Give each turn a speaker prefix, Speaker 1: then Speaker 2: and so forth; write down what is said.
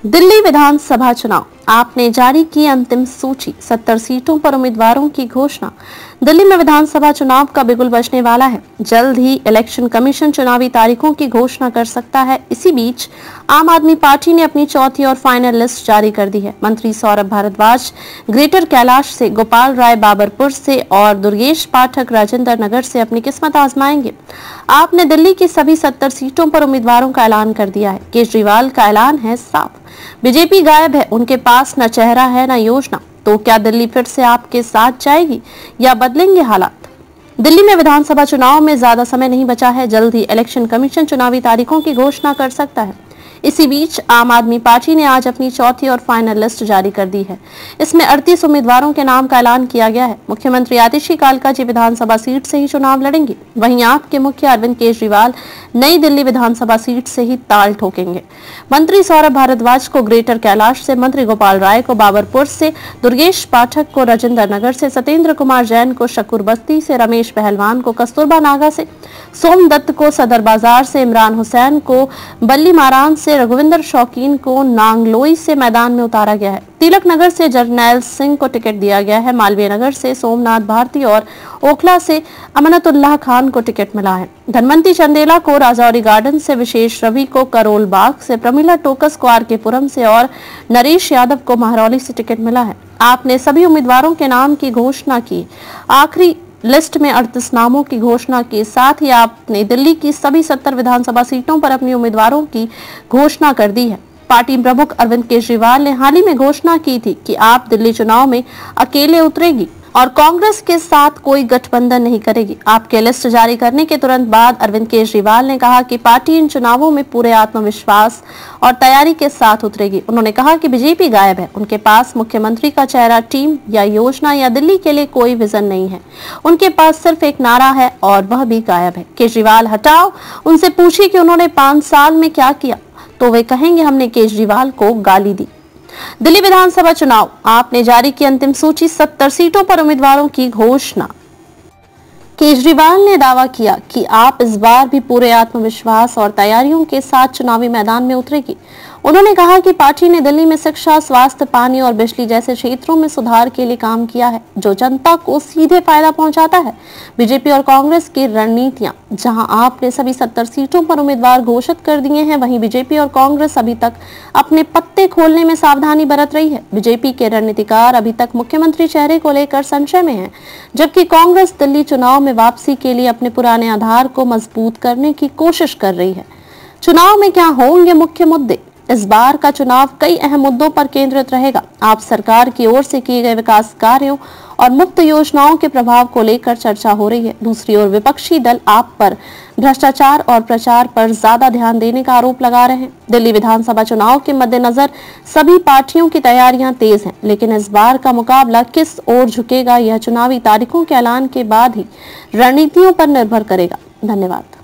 Speaker 1: दिल्ली विधानसभा चुनाव, आपने जारी की अंतिम सूची। 70 सीटों पर उम्मीदवारों की घोषणा। दिल्ली में विधानसभा चुनाव का बिगुल बजने वाला है। जल्द ही इलेक्शन कमीशन चुनावी तारीखों की घोषणा कर सकता है। इसी बीच आम आदमी पार्टी ने अपनी चौथी और फाइनल लिस्ट जारी कर दी है। मंत्री सौरभ भारद्वाज ग्रेटर कैलाश से, गोपाल राय बाबरपुर से और दुर्गेश पाठक राजेंद्र नगर से अपनी किस्मत आजमाएंगे। आपने दिल्ली की सभी 70 सीटों पर उम्मीदवारों का ऐलान कर दिया है। केजरीवाल का ऐलान है साफ, बीजेपी गायब है, उनके पास न चेहरा है न योजना। तो क्या दिल्ली फिर से आपके साथ जाएगी या बदलेंगे हालात? दिल्ली में विधानसभा चुनाव में ज्यादा समय नहीं बचा है। जल्द ही इलेक्शन कमीशन चुनावी तारीखों की घोषणा कर सकता है। इसी बीच आम आदमी पार्टी ने आज अपनी चौथी और फाइनल लिस्ट जारी कर दी है। इसमें 38 उम्मीदवारों के नाम का ऐलान किया गया है। मुख्यमंत्री आतिशी कालकाजी विधानसभा सीट से ही चुनाव लड़ेंगे। वहीं आपके मुख्य अरविंद केजरीवाल नई दिल्ली विधानसभा सीट से ही ताल ठोकेंगे। मंत्री सौरभ भारद्वाज को ग्रेटर कैलाश से, मंत्री गोपाल राय को बाबरपुर से, दुर्गेश पाठक को राजेंद्र नगर से, सत्येंद्र कुमार जैन को शकुर बस्ती से, रमेश पहलवान को कस्तूरबा नागा से, सोम दत्त को सदर बाजार से, इमरान हुसैन को बल्ली मारान से, रघुविंदर शौकीन को नांगलोई से मैदान में उतारा गया है। तिलक नगर से जरनैल सिंह को टिकट दिया गया है। मालवीय नगर से सोमनाथ भारती और ओखला से अमनतुल्लाह खान को टिकट मिला है। धनवंती चंदेला को राजौरी गार्डन से, विशेष रवि को करोल बाग से, प्रमिला टोकस को आरके पुरम से और नरेश यादव को महरौली से टिकट मिला है। आपने सभी उम्मीदवारों के नाम की घोषणा की। आखिरी लिस्ट में 38 नामों की घोषणा के साथ ही आपने दिल्ली की सभी 70 विधानसभा सीटों पर अपने उम्मीदवारों की घोषणा कर दी है। पार्टी प्रमुख अरविंद केजरीवाल ने हाल ही में घोषणा की थी कि आप दिल्ली चुनाव में अकेले उतरेगी और कांग्रेस के साथ कोई गठबंधन नहीं करेगी। आपके लिस्ट जारी करने के तुरंत बाद अरविंद केजरीवाल ने कहा कि पार्टी इन चुनावों में पूरे आत्मविश्वास और तैयारी के साथ उतरेगी। उन्होंने कहा कि बीजेपी गायब है, उनके पास मुख्यमंत्री का चेहरा, टीम या योजना या दिल्ली के लिए कोई विजन नहीं है। उनके पास सिर्फ एक नारा है और वह भी गायब है। केजरीवाल हटाओ, उनसे पूछिए कि उन्होंने 5 साल में क्या किया, तो वे कहेंगे हमने केजरीवाल को गाली दी। दिल्ली विधानसभा चुनाव, आपने जारी की अंतिम सूची। 70 सीटों पर उम्मीदवारों की घोषणा। केजरीवाल ने दावा किया कि आप इस बार भी पूरे आत्मविश्वास और तैयारियों के साथ चुनावी मैदान में उतरेगी। उन्होंने कहा कि पार्टी ने दिल्ली में शिक्षा, स्वास्थ्य, पानी और बिजली जैसे क्षेत्रों में सुधार के लिए काम किया है, जो जनता को सीधे फायदा पहुंचाता है। बीजेपी और कांग्रेस की रणनीतियां, जहां आपने सभी 70 सीटों पर उम्मीदवार घोषित कर दिए हैं, वहीं बीजेपी और कांग्रेस अभी तक अपने पत्ते खोलने में सावधानी बरत रही है। बीजेपी के रणनीतिकार अभी तक मुख्यमंत्री चेहरे को लेकर संशय में है, जबकि कांग्रेस दिल्ली चुनाव में वापसी के लिए अपने पुराने आधार को मजबूत करने की कोशिश कर रही है। चुनाव में क्या होंगे मुख्य मुद्दे? इस बार का चुनाव कई अहम मुद्दों पर केंद्रित रहेगा। आप सरकार की ओर से किए गए विकास कार्यों और मुफ्त योजनाओं के प्रभाव को लेकर चर्चा हो रही है। दूसरी ओर विपक्षी दल आप पर भ्रष्टाचार और प्रचार पर ज्यादा ध्यान देने का आरोप लगा रहे हैं। दिल्ली विधानसभा चुनाव के मद्देनजर सभी पार्टियों की तैयारियां तेज हैं, लेकिन इस बार का मुकाबला किस ओर झुकेगा, यह चुनावी तारीखों के ऐलान के बाद ही रणनीतियों पर निर्भर करेगा। धन्यवाद।